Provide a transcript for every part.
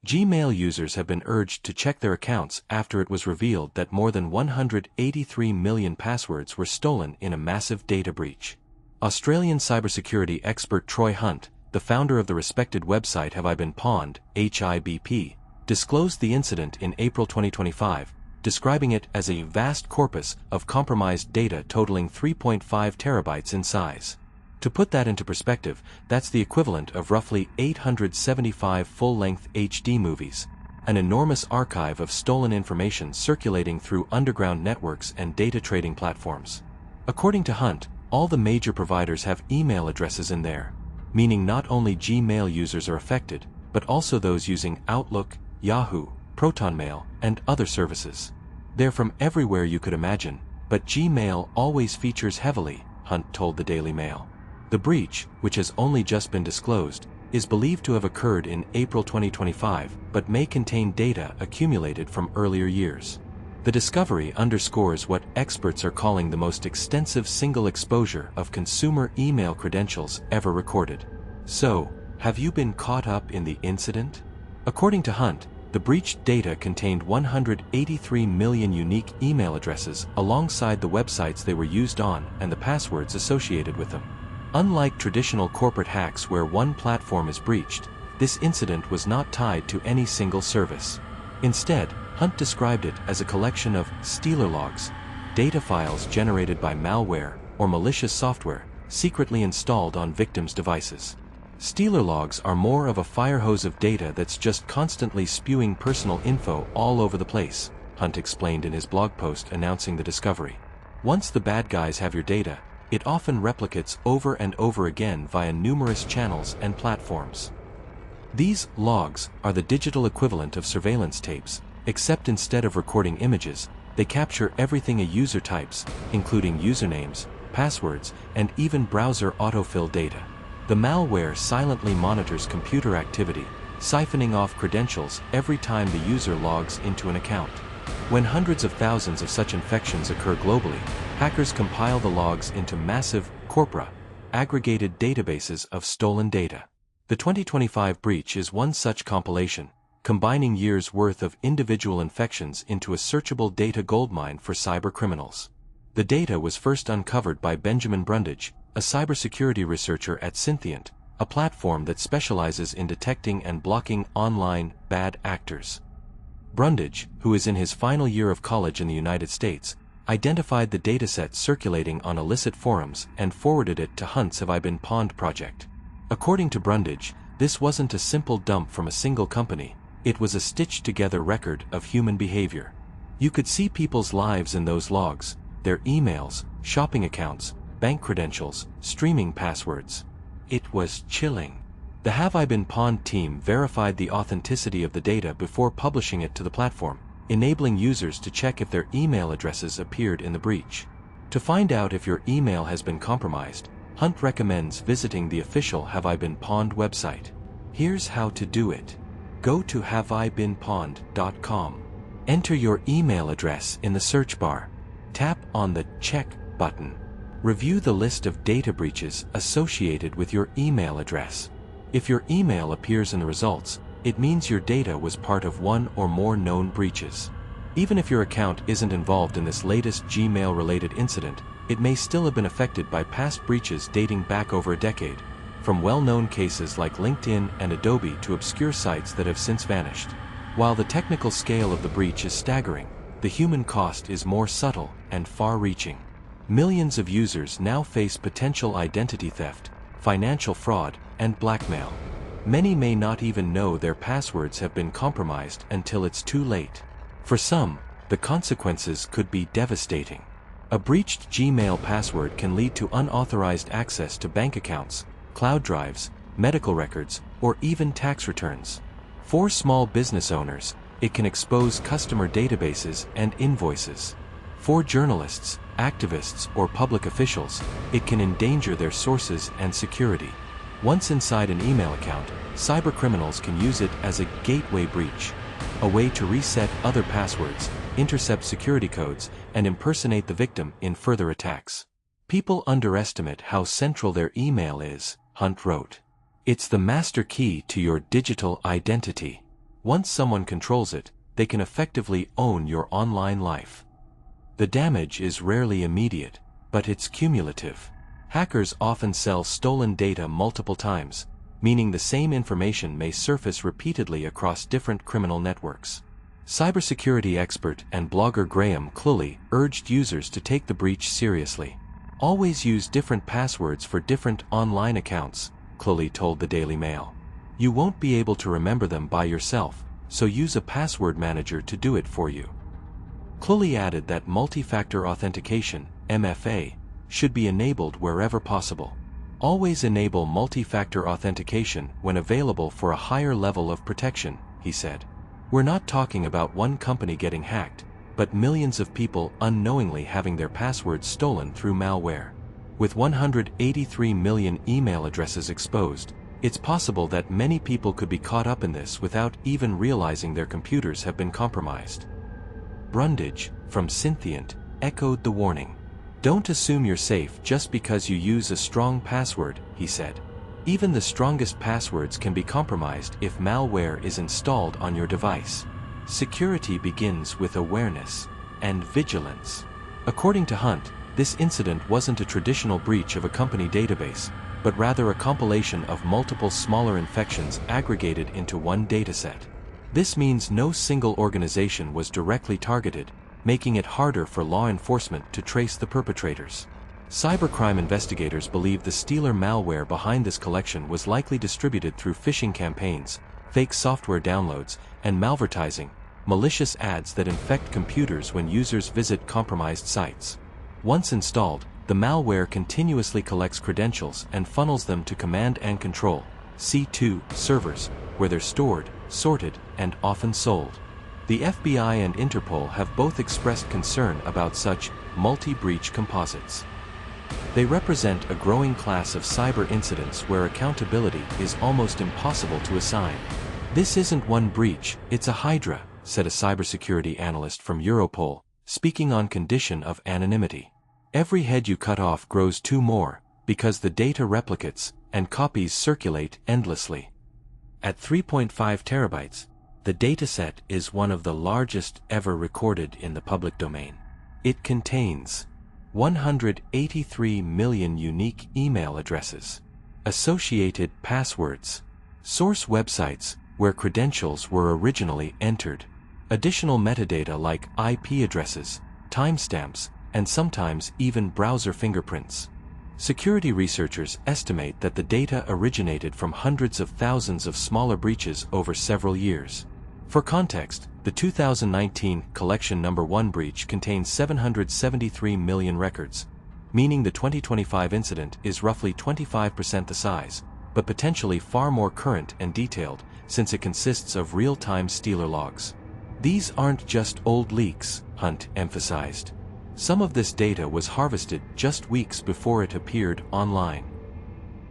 Gmail users have been urged to check their accounts after it was revealed that more than 183 million passwords were stolen in a massive data breach. Australian cybersecurity expert Troy Hunt, the founder of the respected website Have I Been Pawned, HIBP, disclosed the incident in April 2025, describing it as a vast corpus of compromised data totaling 3.5 terabytes in size. To put that into perspective, that's the equivalent of roughly 875 full-length HD movies, an enormous archive of stolen information circulating through underground networks and data trading platforms. According to Hunt, all the major providers have email addresses in there, meaning not only Gmail users are affected, but also those using Outlook, Yahoo, ProtonMail, and other services. They're from everywhere you could imagine, but Gmail always features heavily, Hunt told the Daily Mail. The breach, which has only just been disclosed, is believed to have occurred in April 2025 but may contain data accumulated from earlier years. The discovery underscores what experts are calling the most extensive single exposure of consumer email credentials ever recorded. So, have you been caught up in the incident? According to Hunt, the breached data contained 183 million unique email addresses alongside the websites they were used on and the passwords associated with them. Unlike traditional corporate hacks where one platform is breached, this incident was not tied to any single service. Instead, Hunt described it as a collection of stealer logs, data files generated by malware or malicious software secretly installed on victims' devices. Stealer logs are more of a fire hose of data that's just constantly spewing personal info all over the place, Hunt explained in his blog post announcing the discovery. Once the bad guys have your data, it often replicates over and over again via numerous channels and platforms. These logs are the digital equivalent of surveillance tapes, except instead of recording images, they capture everything a user types, including usernames, passwords, and even browser autofill data. The malware silently monitors computer activity, siphoning off credentials every time the user logs into an account. When hundreds of thousands of such infections occur globally, hackers compile the logs into massive, corpora, aggregated databases of stolen data. The 2025 breach is one such compilation, combining years' worth of individual infections into a searchable data goldmine for cybercriminals. The data was first uncovered by Benjamin Brundage, a cybersecurity researcher at Synthient, a platform that specializes in detecting and blocking online bad actors. Brundage, who is in his final year of college in the United States, identified the dataset circulating on illicit forums and forwarded it to Hunt's Have I Been Pawned project. According to Brundage, this wasn't a simple dump from a single company, it was a stitched-together record of human behavior. You could see people's lives in those logs, their emails, shopping accounts, bank credentials, streaming passwords. It was chilling. The Have I Been Pawned team verified the authenticity of the data before publishing it to the platform, enabling users to check if their email addresses appeared in the breach. To find out if your email has been compromised, Hunt recommends visiting the official Have I Been Pawned website. Here's how to do it. Go to haveibeenpawned.com. Enter your email address in the search bar. Tap on the Check button. Review the list of data breaches associated with your email address. If your email appears in the results, it means your data was part of one or more known breaches. Even if your account isn't involved in this latest Gmail-related incident, it may still have been affected by past breaches dating back over a decade, from well-known cases like LinkedIn and Adobe to obscure sites that have since vanished. While the technical scale of the breach is staggering, the human cost is more subtle and far-reaching. Millions of users now face potential identity theft, financial fraud, and blackmail. Many may not even know their passwords have been compromised until it's too late. For some, the consequences could be devastating. A breached Gmail password can lead to unauthorized access to bank accounts, cloud drives, medical records, or even tax returns. For small business owners, it can expose customer databases and invoices. For journalists, activists, or public officials, it can endanger their sources and security. Once inside an email account, cybercriminals can use it as a gateway breach, a way to reset other passwords, intercept security codes, and impersonate the victim in further attacks. People underestimate how central their email is, Hunt wrote. It's the master key to your digital identity. Once someone controls it, they can effectively own your online life. The damage is rarely immediate, but it's cumulative. Hackers often sell stolen data multiple times, meaning the same information may surface repeatedly across different criminal networks. Cybersecurity expert and blogger Graham Cluley urged users to take the breach seriously. Always use different passwords for different online accounts, Cluley told the Daily Mail. You won't be able to remember them by yourself, so use a password manager to do it for you. Cluley added that multi-factor authentication, MFA, should be enabled wherever possible. Always enable multi-factor authentication when available for a higher level of protection, he said. We're not talking about one company getting hacked, but millions of people unknowingly having their passwords stolen through malware. With 183 million email addresses exposed, it's possible that many people could be caught up in this without even realizing their computers have been compromised. Brundage, from Synthiant, echoed the warning. Don't assume you're safe just because you use a strong password, he said. Even the strongest passwords can be compromised if malware is installed on your device. Security begins with awareness and vigilance. According to Hunt, this incident wasn't a traditional breach of a company database, but rather a compilation of multiple smaller infections aggregated into one dataset. This means no single organization was directly targeted, making it harder for law enforcement to trace the perpetrators. Cybercrime investigators believe the stealer malware behind this collection was likely distributed through phishing campaigns, fake software downloads, and malvertising, malicious ads that infect computers when users visit compromised sites. Once installed, the malware continuously collects credentials and funnels them to command and control, C2, servers, where they're stored, sorted, and often sold. The FBI and Interpol have both expressed concern about such multi-breach composites. They represent a growing class of cyber incidents where accountability is almost impossible to assign. This isn't one breach, it's a hydra, said a cybersecurity analyst from Europol, speaking on condition of anonymity. Every head you cut off grows two more, because the data replicates, and copies circulate endlessly. At 3.5 terabytes, the dataset is one of the largest ever recorded in the public domain. It contains 183 million unique email addresses, associated passwords, source websites where credentials were originally entered, additional metadata like IP addresses, timestamps, and sometimes even browser fingerprints. Security researchers estimate that the data originated from hundreds of thousands of smaller breaches over several years. For context, the 2019 Collection No. 1 breach contains 773 million records, meaning the 2025 incident is roughly 25% the size, but potentially far more current and detailed, since it consists of real-time stealer logs. These aren't just old leaks, Hunt emphasized. Some of this data was harvested just weeks before it appeared online.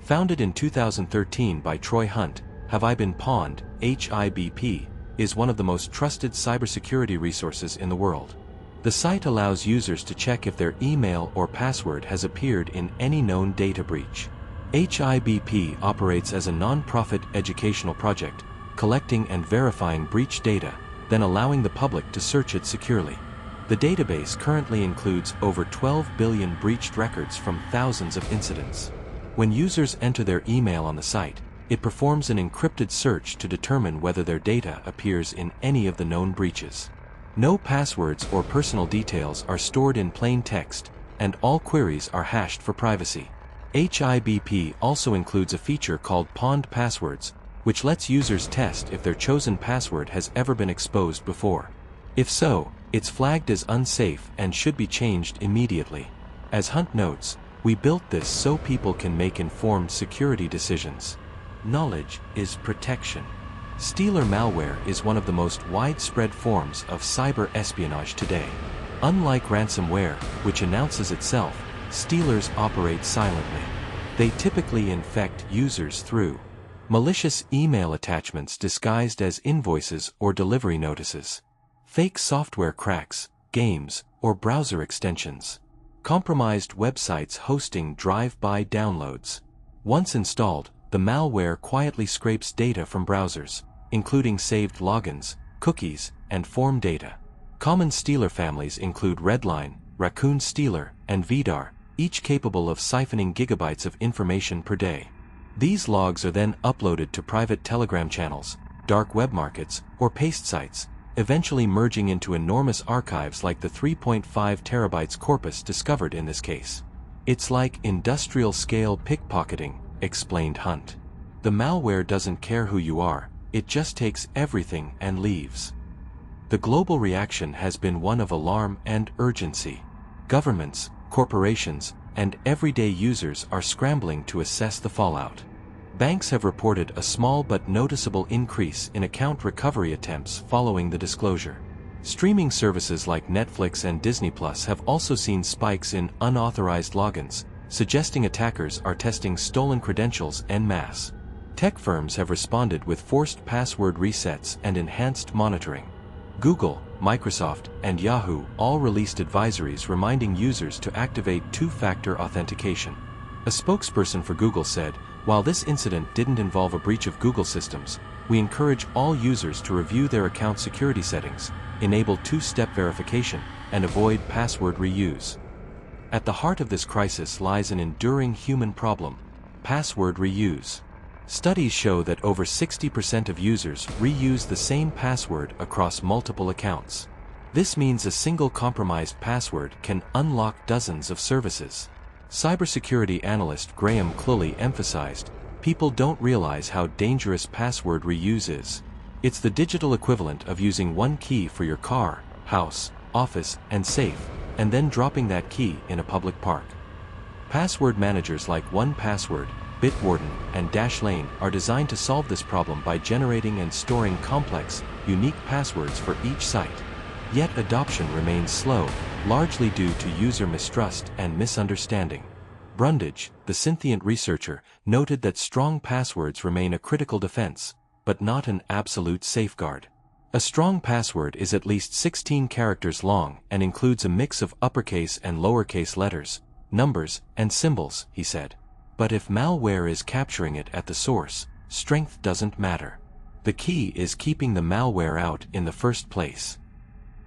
Founded in 2013 by Troy Hunt, Have I Been Pawned, HIBP, is one of the most trusted cybersecurity resources in the world. The site allows users to check if their email or password has appeared in any known data breach. HIBP operates as a non-profit educational project, collecting and verifying breach data, then allowing the public to search it securely. The database currently includes over 12 billion breached records from thousands of incidents. When users enter their email on the site, it performs an encrypted search to determine whether their data appears in any of the known breaches. No passwords or personal details are stored in plain text, and all queries are hashed for privacy. HIBP also includes a feature called Pawned Passwords, which lets users test if their chosen password has ever been exposed before. If so, it's flagged as unsafe and should be changed immediately. As Hunt notes, we built this so people can make informed security decisions. Knowledge is protection. Stealer malware is one of the most widespread forms of cyber espionage today. Unlike ransomware, which announces itself, stealers operate silently. They typically infect users through malicious email attachments disguised as invoices or delivery notices, fake software cracks, games, or browser extensions, compromised websites hosting drive-by downloads. Once installed, the malware quietly scrapes data from browsers, including saved logins, cookies, and form data. Common stealer families include Redline, Raccoon Stealer, and Vidar, each capable of siphoning gigabytes of information per day. These logs are then uploaded to private Telegram channels, dark web markets, or paste sites, eventually merging into enormous archives like the 3.5 terabytes corpus discovered in this case. It's like industrial-scale pickpocketing, explained Hunt. The malware doesn't care who you are, it just takes everything and leaves. The global reaction has been one of alarm and urgency. Governments, corporations, and everyday users are scrambling to assess the fallout. Banks have reported a small but noticeable increase in account recovery attempts following the disclosure. Streaming services like Netflix and Disney Plus have also seen spikes in unauthorized logins, suggesting attackers are testing stolen credentials en masse. Tech firms have responded with forced password resets and enhanced monitoring. Google, Microsoft, and Yahoo all released advisories reminding users to activate two-factor authentication. A spokesperson for Google said, "While this incident didn't involve a breach of Google systems, we encourage all users to review their account security settings, enable two-step verification, and avoid password reuse." At the heart of this crisis lies an enduring human problem: password reuse. Studies show that over 60% of users reuse the same password across multiple accounts. This means a single compromised password can unlock dozens of services. Cybersecurity analyst Graham Cluley emphasized, "People don't realize how dangerous password reuse is. It's the digital equivalent of using one key for your car, house, office, and safe, and then dropping that key in a public park." Password managers like 1Password, Bitwarden, and Dashlane are designed to solve this problem by generating and storing complex, unique passwords for each site. Yet adoption remains slow, largely due to user mistrust and misunderstanding. Brundage, the Synthient researcher, noted that strong passwords remain a critical defense, but not an absolute safeguard. A strong password is at least 16 characters long and includes a mix of uppercase and lowercase letters, numbers, and symbols, he said. But if malware is capturing it at the source, strength doesn't matter. The key is keeping the malware out in the first place.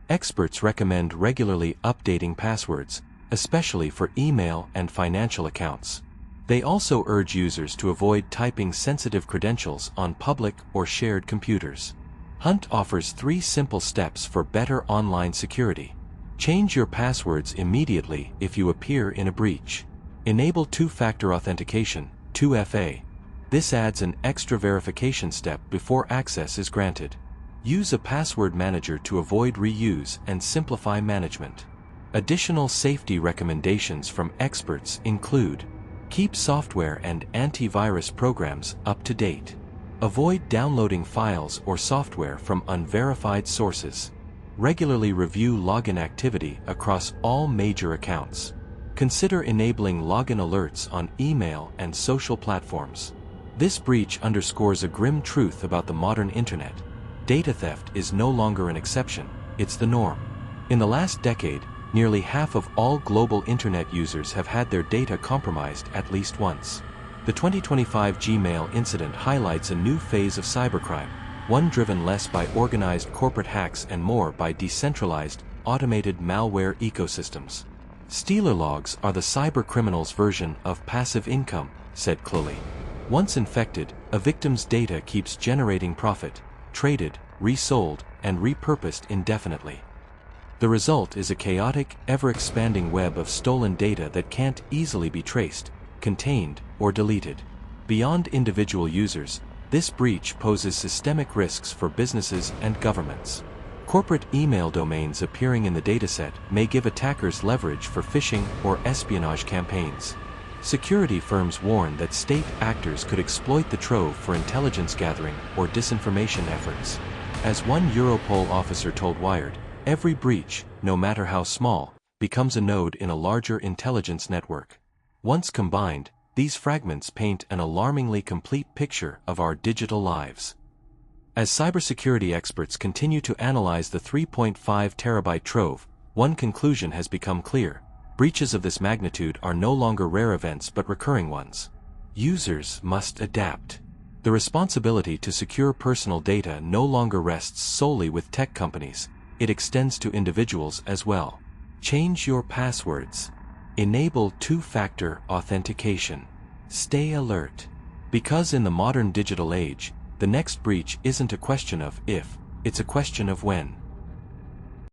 Experts recommend regularly updating passwords, especially for email and financial accounts. They also urge users to avoid typing sensitive credentials on public or shared computers. Hunt offers 3 simple steps for better online security. Change your passwords immediately if you appear in a breach. Enable two-factor authentication, 2FA. This adds an extra verification step before access is granted. Use a password manager to avoid reuse and simplify management. Additional safety recommendations from experts include: keep software and antivirus programs up to date. Avoid downloading files or software from unverified sources. Regularly review login activity across all major accounts. Consider enabling login alerts on email and social platforms. This breach underscores a grim truth about the modern internet. Data theft is no longer an exception, it's the norm. In the last decade, nearly half of all global internet users have had their data compromised at least once. The 2025 Gmail incident highlights a new phase of cybercrime, one driven less by organized corporate hacks and more by decentralized, automated malware ecosystems. Stealer logs are the cyber criminals' version of passive income, said Cluley. Once infected, a victim's data keeps generating profit, traded, resold, and repurposed indefinitely. The result is a chaotic, ever-expanding web of stolen data that can't easily be traced, contained, or deleted. Beyond individual users, this breach poses systemic risks for businesses and governments. Corporate email domains appearing in the dataset may give attackers leverage for phishing or espionage campaigns. Security firms warn that state actors could exploit the trove for intelligence gathering or disinformation efforts. As one Europol officer told Wired, every breach, no matter how small, becomes a node in a larger intelligence network. Once combined, these fragments paint an alarmingly complete picture of our digital lives. As cybersecurity experts continue to analyze the 3.5 terabyte trove, one conclusion has become clear: breaches of this magnitude are no longer rare events but recurring ones. Users must adapt. The responsibility to secure personal data no longer rests solely with tech companies, it extends to individuals as well. Change your passwords. Enable two-factor authentication. Stay alert. Because in the modern digital age, the next breach isn't a question of if, it's a question of when.